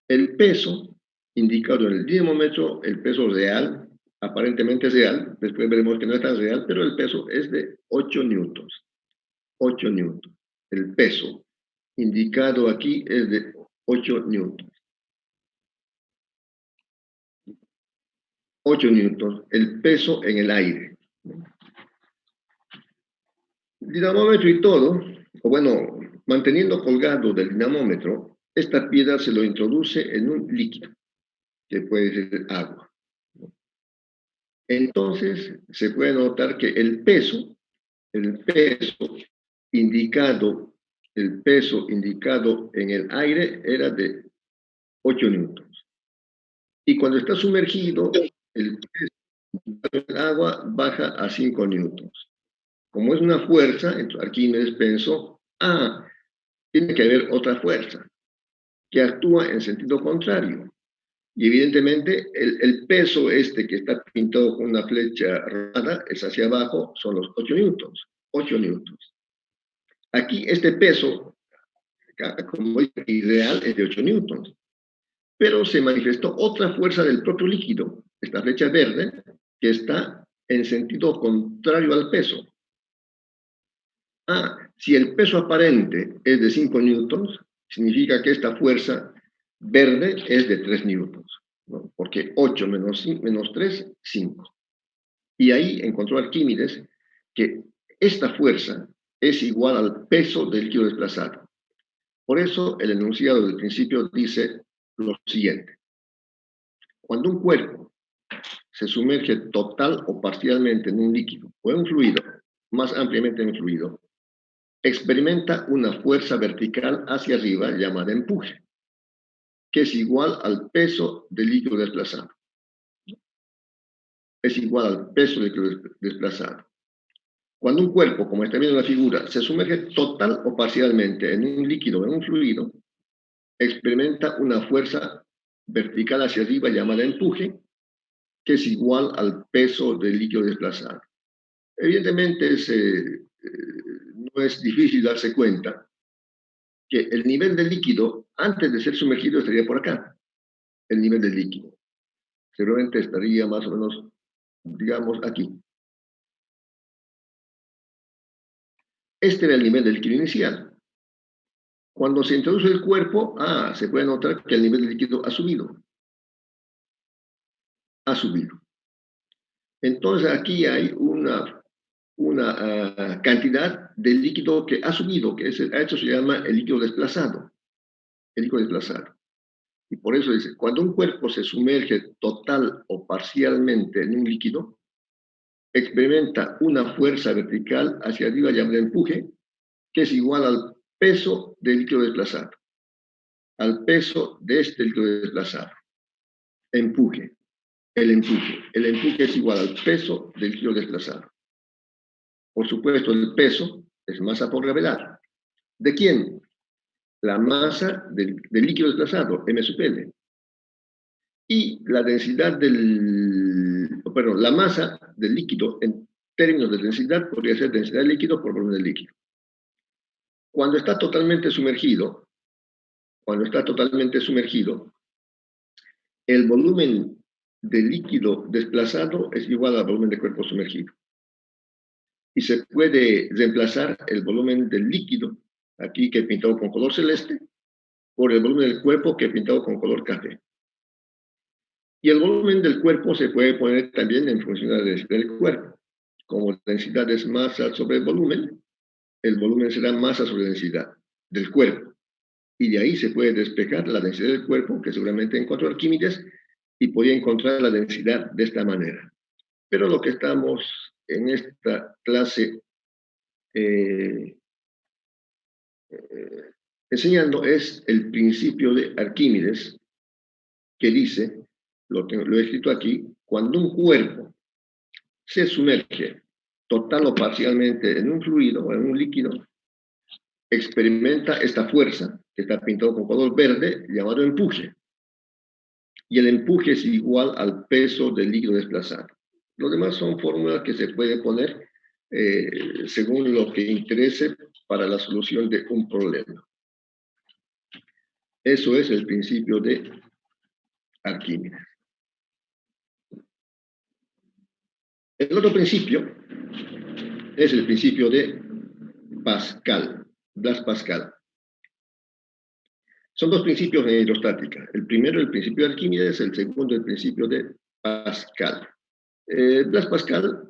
[SPEAKER 1] El peso indicado en el dinamómetro, el peso real, aparentemente es real, después veremos que no es tan real, pero el peso es de 8 newtons. 8 newtons. El peso indicado aquí es de 8 newtons. 8 newtons, el peso en el aire. Dinamómetro y todo, o bueno, manteniendo colgado del dinamómetro, esta piedra se lo introduce en un líquido, que puede ser agua. Entonces, se puede notar que el peso indicado en el aire era de 8 newtons. Y cuando está sumergido, el peso del agua baja a 5 newtons. Como es una fuerza, entonces Arquímedes pensó, tiene que haber otra fuerza que actúa en sentido contrario. Y evidentemente el peso que está pintado con una flecha rara, es hacia abajo, son los 8 newtons. 8 newtons. Aquí este peso, como es ideal, es de 8 newtons. Pero se manifestó otra fuerza del propio líquido, esta flecha verde, que está en sentido contrario al peso. Si el peso aparente es de 5 newtons, significa que esta fuerza verde es de 3 newtons, ¿no? Porque 8 menos 3, 5. Y ahí encontró Arquímedes que esta fuerza es igual al peso del líquido desplazado. Por eso el enunciado del principio dice lo siguiente. Cuando un cuerpo se sumerge total o parcialmente en un líquido o en un fluido, más ampliamente en un fluido, experimenta una fuerza vertical hacia arriba llamada empuje, que es igual al peso del líquido desplazado. Es igual al peso del líquido desplazado. Cuando un cuerpo, como está viendo en la figura, se sumerge total o parcialmente en un líquido o en un fluido, experimenta una fuerza vertical hacia arriba llamada empuje, que es igual al peso del líquido desplazado. Evidentemente no es difícil darse cuenta que el nivel del líquido, antes de ser sumergido, estaría por acá. El nivel del líquido. Seguramente estaría más o menos, digamos, aquí. Este era el nivel del líquido inicial. Cuando se introduce el cuerpo, se puede notar que el nivel del líquido ha subido. Ha subido. Entonces aquí hay una una cantidad de líquido que ha subido, que a eso se llama el líquido desplazado. El líquido desplazado. Y por eso dice, cuando un cuerpo se sumerge total o parcialmente en un líquido, experimenta una fuerza vertical hacia arriba llamada empuje, que es igual al peso del líquido desplazado. Al peso de este líquido desplazado. Empuje. El empuje. El empuje es igual al peso del líquido desplazado. Por supuesto, el peso es masa por gravedad. ¿De quién? La masa del líquido desplazado, m sub L. Y la densidad la masa del líquido en términos de densidad podría ser densidad del líquido por volumen del líquido. Cuando está totalmente sumergido, el volumen del líquido desplazado es igual al volumen del cuerpo sumergido. Y se puede reemplazar el volumen del líquido, aquí que he pintado con color celeste, por el volumen del cuerpo que he pintado con color café. Y el volumen del cuerpo se puede poner también en función de la densidad del cuerpo. Como densidad es masa sobre el volumen será masa sobre densidad del cuerpo. Y de ahí se puede despejar la densidad del cuerpo, que seguramente encontró Arquímedes, y podía encontrar la densidad de esta manera. Pero lo que estamos en esta clase enseñando es el principio de Arquímedes, que dice, lo he escrito aquí, cuando un cuerpo se sumerge total o parcialmente en un fluido o en un líquido, experimenta esta fuerza, que está pintado con color verde, llamado empuje. Y el empuje es igual al peso del líquido desplazado. Los demás son fórmulas que se puede poner según lo que interese para la solución de un problema. Eso es el principio de Arquímedes. El otro principio es el principio de Pascal, Blaise Pascal. Son dos principios en hidrostática. El primero, el principio de Arquímedes, el segundo, el principio de Pascal. Blaise Pascal,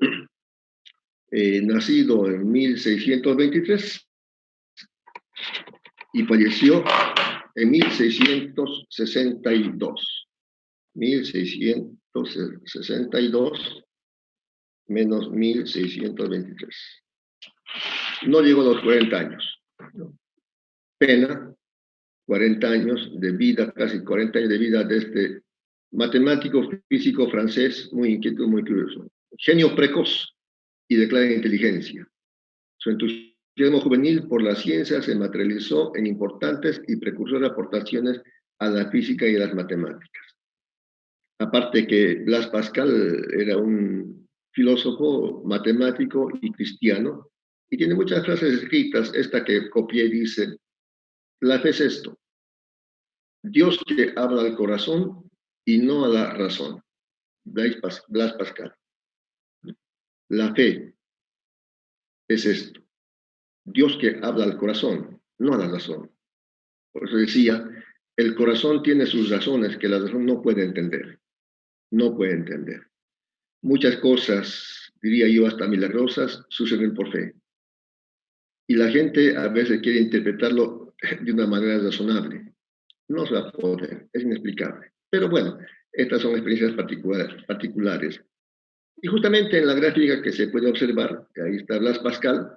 [SPEAKER 1] nacido en 1623 y falleció en 1662. 1662 menos 1623. No llegó a los 40 años. ¿No? Pena, 40 años de vida, casi 40 años de vida de este matemático físico francés, muy inquieto, muy curioso. Genio precoz y de clara inteligencia. Su entusiasmo juvenil por la ciencia se materializó en importantes y precursoras aportaciones a la física y a las matemáticas. Aparte que Blaise Pascal era un filósofo, matemático y cristiano, y tiene muchas frases escritas. Esta que copié dice, la fe es esto, Dios que habla al corazón y no a la razón. Blaise Pascal. La fe es esto, Dios que habla al corazón, no a la razón. Por eso decía, el corazón tiene sus razones que la razón no puede entender. No puede entender. Muchas cosas, diría yo, hasta milagrosas, suceden por fe. Y la gente a veces quiere interpretarlo de una manera razonable. No se va a poder, es inexplicable. Pero bueno, estas son experiencias particulares. Y justamente en la gráfica que se puede observar, que ahí está Blaise Pascal,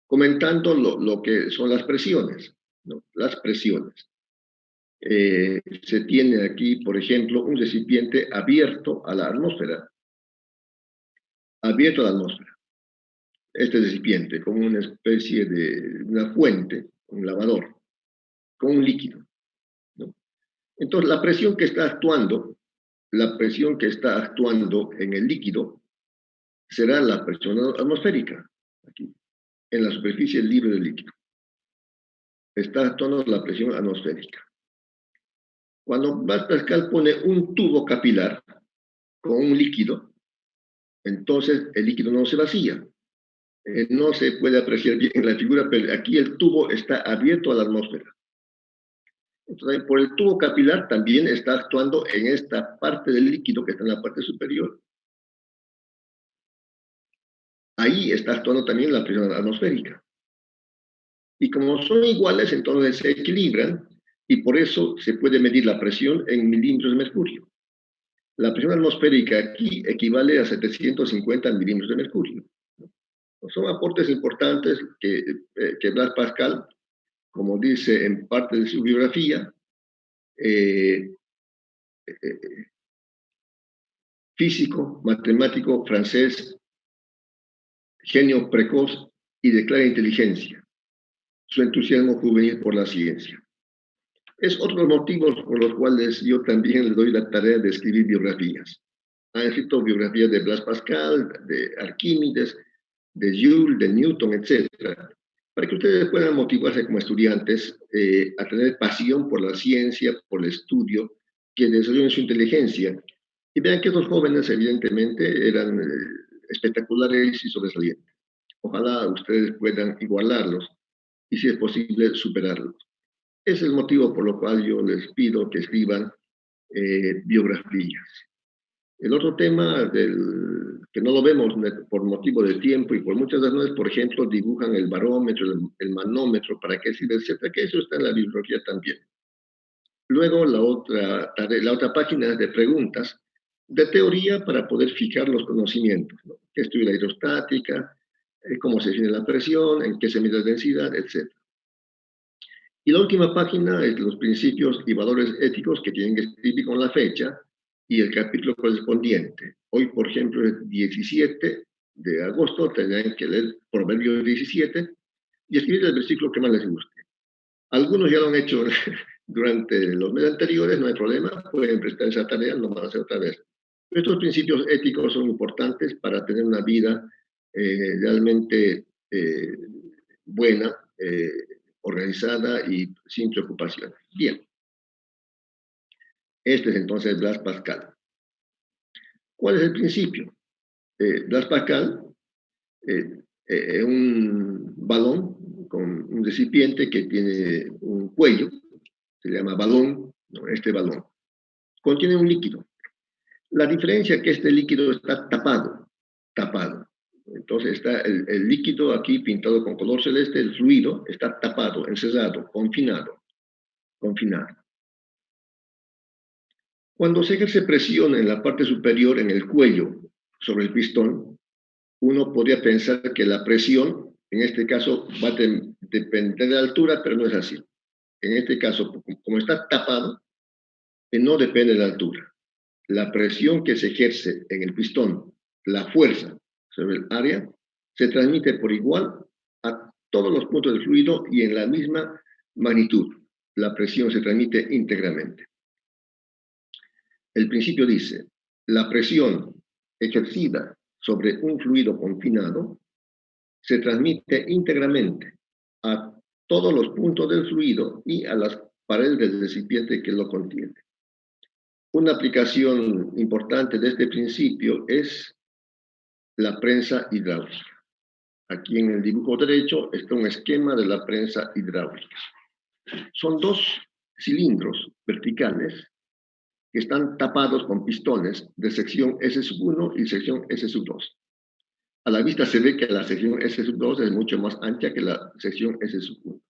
[SPEAKER 1] comentando lo que son las presiones, ¿no? Las presiones. Se tiene aquí, por ejemplo, un recipiente abierto a la atmósfera. Abierto a la atmósfera. Este recipiente, como una especie de una fuente, un lavador, con un líquido, ¿no? Entonces, la presión que está actuando en el líquido será la presión atmosférica, aquí, en la superficie libre del líquido. Está actuando la presión atmosférica. Cuando Blaise Pascal pone un tubo capilar con un líquido, entonces el líquido no se vacía. No se puede apreciar bien en la figura, pero aquí el tubo está abierto a la atmósfera. Entonces, por el tubo capilar también está actuando en esta parte del líquido que está en la parte superior. ahí está actuando también la presión atmosférica. Y como son iguales, entonces se equilibran y por eso se puede medir la presión en milímetros de mercurio. La presión atmosférica aquí equivale a 750 milímetros de mercurio. Son aportes importantes que Blaise Pascal, como dice en parte de su biografía, físico, matemático, francés, genio precoz y de clara inteligencia. Su entusiasmo juvenil por la ciencia. Es otro de los motivos por los cuales yo también le doy la tarea de escribir biografías. Han escrito biografías de Blaise Pascal, de Arquímedes, de Joule, de Newton, etc. Para que ustedes puedan motivarse como estudiantes a tener pasión por la ciencia, por el estudio, que desarrollen su inteligencia. Y vean que estos jóvenes, evidentemente, eran espectaculares y sobresalientes. Ojalá ustedes puedan igualarlos y, si es posible, superarlos. Ese es el motivo por lo cual yo les pido que escriban biografías. El otro tema que no lo vemos por motivo de tiempo y por muchas razones, por ejemplo, dibujan el barómetro, el manómetro, para qué sirve, etcétera, que eso está en la bibliografía también. Luego la otra página es de preguntas de teoría para poder fijar los conocimientos, ¿no? ¿Qué estudia la hidrostática? ¿Cómo se define la presión? ¿En qué se mide la densidad? Etcétera. Y la última página es los principios y valores éticos que tienen que escribir con la fecha y el capítulo correspondiente. Hoy, por ejemplo, es 17 de agosto, tendrán que leer Proverbios 17 y escribir el versículo que más les guste. Algunos ya lo han hecho durante los meses anteriores, no hay problema, pueden prestar esa tarea, lo van a hacer otra vez. Estos principios éticos son importantes para tener una vida realmente buena, organizada y sin preocupaciones. Bien. Este es entonces Blaise Pascal. ¿Cuál es el principio? Blaise Pascal es un balón con un recipiente que tiene un cuello, se llama balón, ¿no? Este balón contiene un líquido. La diferencia es que este líquido está tapado. Entonces está el líquido aquí pintado con color celeste, el fluido está tapado, encerrado, confinado. Cuando se ejerce presión en la parte superior, en el cuello, sobre el pistón, uno podría pensar que la presión, en este caso, va a depender de la altura, pero no es así. En este caso, como está tapado, no depende de la altura. La presión que se ejerce en el pistón, la fuerza sobre el área, se transmite por igual a todos los puntos del fluido y en la misma magnitud. La presión se transmite íntegramente. El principio dice, la presión ejercida sobre un fluido confinado se transmite íntegramente a todos los puntos del fluido y a las paredes del recipiente que lo contiene. Una aplicación importante de este principio es la prensa hidráulica. Aquí en el dibujo derecho está un esquema de la prensa hidráulica. Son dos cilindros verticales que están tapados con pistones de sección S1 y sección S2. A la vista se ve que la sección S2 es mucho más ancha que la sección S1.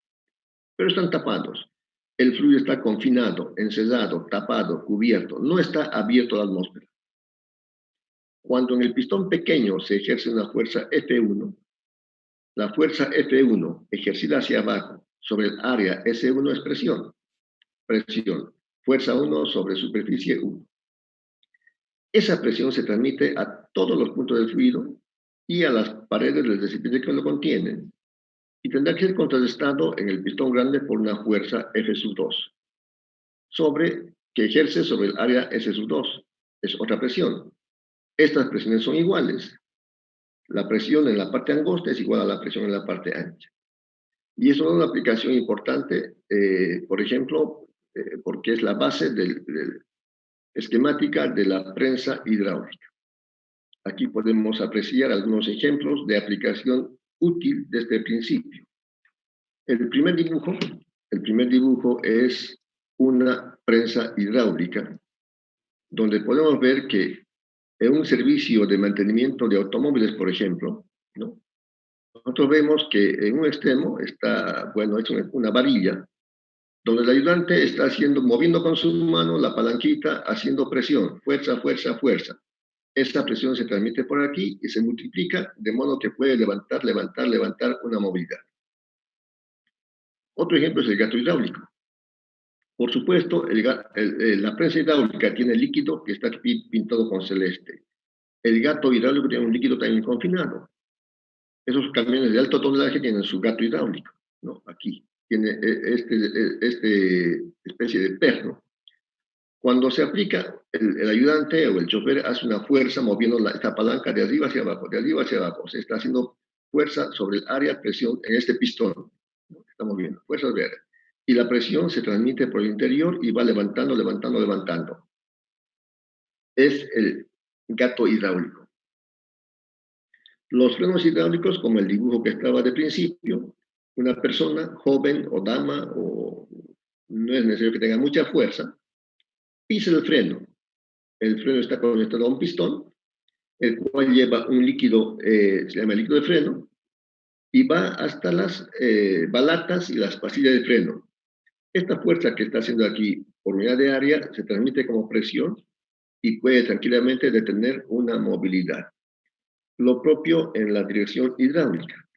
[SPEAKER 1] Pero están tapados. El fluido está confinado, encerrado, tapado, cubierto. No está abierto a la atmósfera. Cuando en el pistón pequeño se ejerce una fuerza F1, la fuerza F1 ejercida hacia abajo sobre el área S1 es presión. Fuerza 1 sobre superficie 1. Esa presión se transmite a todos los puntos del fluido y a las paredes del recipiente que lo contienen, y tendrá que ser contrarrestado en el pistón grande por una fuerza F2, que ejerce sobre el área S2. Es otra presión. Estas presiones son iguales. La presión en la parte angosta es igual a la presión en la parte ancha. Y eso es una aplicación importante, por ejemplo, porque es la base esquemática de la prensa hidráulica. Aquí podemos apreciar algunos ejemplos de aplicación útil de este principio. El primer dibujo es una prensa hidráulica, donde podemos ver que en un servicio de mantenimiento de automóviles, por ejemplo, ¿no? Nosotros vemos que en un extremo está, bueno, es una varilla, donde el ayudante está moviendo con su mano la palanquita, haciendo presión, fuerza, fuerza, fuerza. Esa presión se transmite por aquí y se multiplica, de modo que puede levantar, levantar, levantar una movilidad. Otro ejemplo es el gato hidráulico. Por supuesto, la prensa hidráulica tiene líquido que está aquí pintado con celeste. El gato hidráulico tiene un líquido también confinado. Esos camiones de alto tonelaje tienen su gato hidráulico, ¿no? Aquí tiene este especie de perno. Cuando se aplica, el ayudante o el chofer hace una fuerza moviendo esta palanca de arriba hacia abajo, de arriba hacia abajo. Se está haciendo fuerza sobre el área de presión en este pistón, ¿no? Estamos viendo, fuerza sobre el área. Y la presión se transmite por el interior y va levantando, levantando, levantando. Es el gato hidráulico. Los frenos hidráulicos, como el dibujo que estaba de principio, una persona joven o dama, o no es necesario que tenga mucha fuerza, pisa el freno. El freno está conectado a un pistón, el cual lleva un líquido, se llama líquido de freno, y va hasta las balatas y las pastillas de freno. Esta fuerza que está haciendo aquí por unidad de área se transmite como presión y puede tranquilamente detener una movilidad. Lo propio en la dirección hidráulica.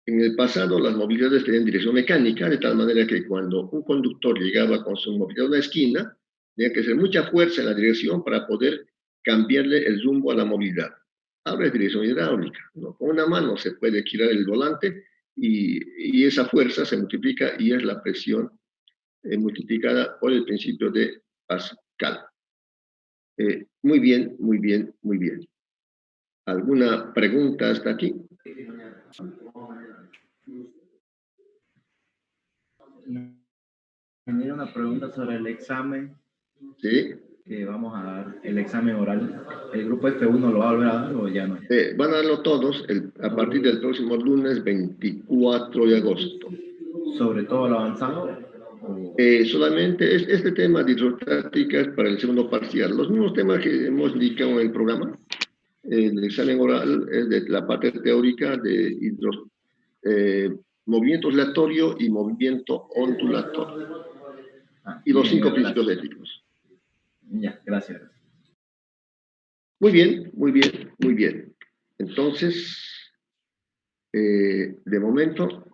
[SPEAKER 1] En el pasado las movilidades tenían dirección mecánica, de tal manera que cuando un conductor llegaba con su movilidad a una esquina, tenía que hacer mucha fuerza en la dirección para poder cambiarle el rumbo a la movilidad. Ahora es dirección hidráulica, ¿no? Con una mano se puede girar el volante y esa fuerza se multiplica y es la presión multiplicada por el principio de Pascal. Muy bien, muy bien, muy bien. ¿Alguna pregunta hasta aquí?
[SPEAKER 6] Tenía una pregunta sobre el examen.
[SPEAKER 1] Sí.
[SPEAKER 6] Que vamos a dar, el examen oral. ¿El grupo F1 lo va a volver a dar o ya no?
[SPEAKER 1] Van a darlo todos a partir del próximo lunes 24 de agosto.
[SPEAKER 6] ¿Sobre todo lo avanzado?
[SPEAKER 1] Solamente este tema de hidrostáticas para el segundo parcial. Los mismos temas que hemos indicado en el programa. El examen oral es de la parte teórica de movimiento oscilatorio y movimiento ondulatorio. Y los 5 principios éticos.
[SPEAKER 6] Ya, gracias.
[SPEAKER 1] Muy bien, muy bien, muy bien. Entonces, de momento,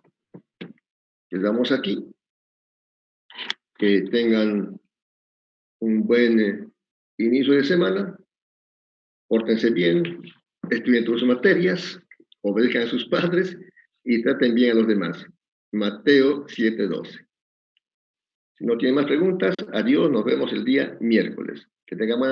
[SPEAKER 1] quedamos aquí. Que tengan un buen inicio de semana. Pórtense bien, estudien sus materias, obedezcan a sus padres y traten bien a los demás. Mateo 7:12. Si no tienen más preguntas, adiós, nos vemos el día miércoles. Que tengan buena